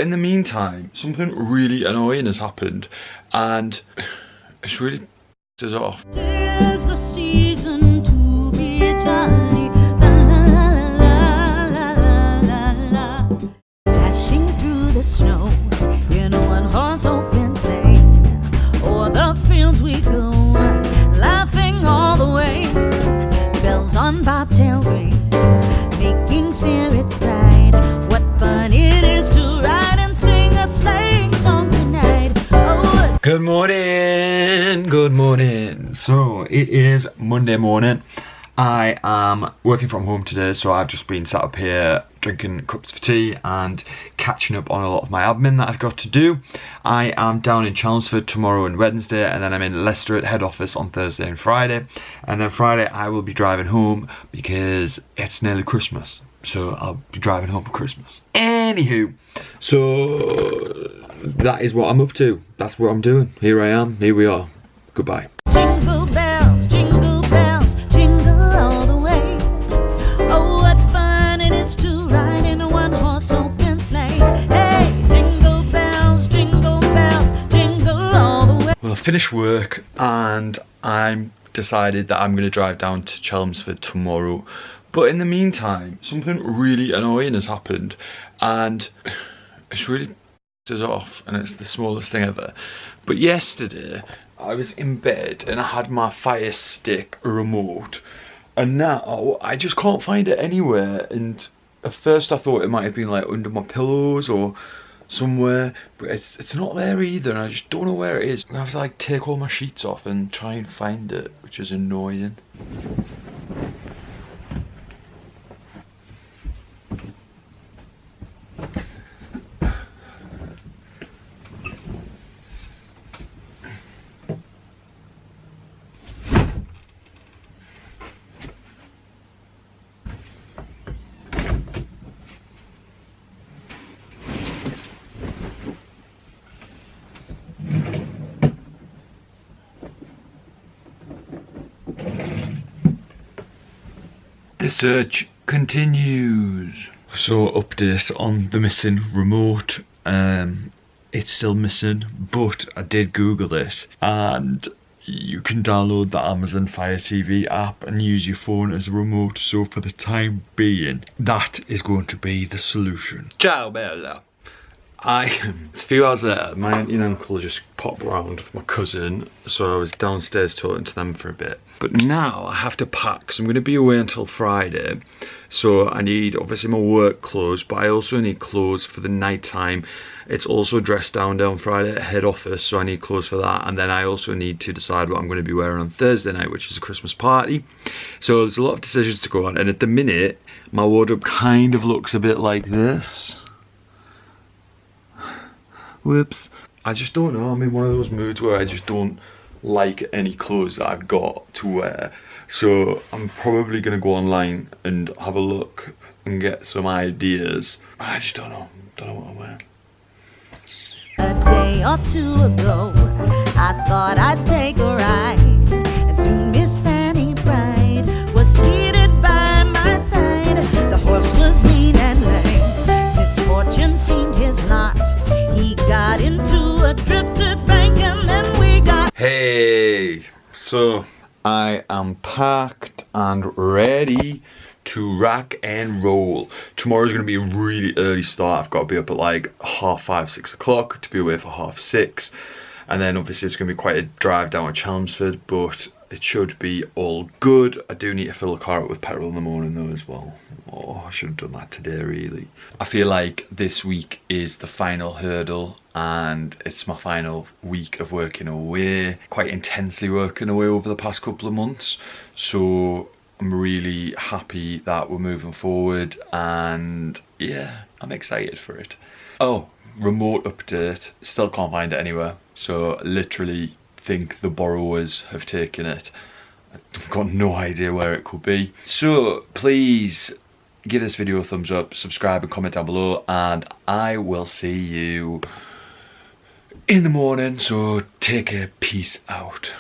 In the meantime, something really annoying has happened and it's really pisses off. Tis the season to be jolly, la la la la la la. Dashing through the snow in a one-horse open sleigh. O'er the fields we go, laughing all the way. Bells on bobtail ring, making spirits bright. What fun it is to ride and sing a sleighing song tonight. Oh, Good morning, good morning. So it is Monday morning. I am working from home today, so I've just been sat up here drinking cups of tea and catching up on a lot of my admin that I've got to do. I am down in Chelmsford tomorrow and Wednesday, and then I'm in Leicester at head office on Thursday and Friday. And then Friday I will be driving home because it's nearly Christmas, so I'll be driving home for Christmas. Anywho, so that is what I'm up to. That's what I'm doing. Here I am, here we are. Goodbye. jingle bells, jingle bells, jingle all the way. Oh, what fun it is to ride in a one-horse open sleigh. Hey, jingle bells, jingle all the way. Well, I finished work and I'm decided that I'm going to drive down to Chelmsford tomorrow. But in the meantime, something really annoying has happened and it's really pisses off, and it's the smallest thing ever. But yesterday I was in bed and I had my Fire Stick remote, and now I just can't find it anywhere. And at first I thought it might have been like under my pillows or somewhere, but it's not there either, and I just don't know where it is. I have to like take all my sheets off and try and find it, which is annoying. The search continues. So, update on the missing remote. It's still missing, but I did Google it, and you can download the Amazon Fire TV app and use your phone as a remote. So for the time being, that is going to be the solution. Ciao Bella. It's a few hours later, my auntie and uncle just popped round for my cousin, so I was downstairs talking to them for a bit. But now I have to pack, so I'm going to be away until Friday. So I need obviously my work clothes, but I also need clothes for the night time. It's also dressed down Friday at head office, so I need clothes for that. And then I also need to decide what I'm going to be wearing on Thursday night, which is a Christmas party. So there's a lot of decisions to go on, and at the minute my wardrobe kind of looks a bit like this. Whoops. I just don't know, I'm in one of those moods where I just don't like any clothes that I've got to wear. So I'm probably going to go online and have a look and get some ideas. I just don't know what I'm wearing. A day or two ago, I thought I'd take a ride, and soon Miss Fanny Bride was seated by my side. The horse was lean and lame, misfortune seemed his lot. He got into a drifted bank and then we got... Hey, so I am packed and ready to rock and roll. Tomorrow's going to be a really early start. I've got to be up at like 5:30, 6 o'clock to be away for 6:30. And then obviously it's going to be quite a drive down to Chelmsford, but it should be all good. I do need to fill the car up with petrol in the morning though as well. Oh, I should have done that today really. I feel like this week is the final hurdle, and it's my final week of working away. Quite intensely working away over the past couple of months. So I'm really happy that we're moving forward, and yeah, I'm excited for it. Oh, remote update. Still can't find it anywhere. So literally think the borrowers have taken it. I've got no idea where it could be. So please give this video a thumbs up, subscribe and comment down below, and I will see you in the morning. So take care, peace out.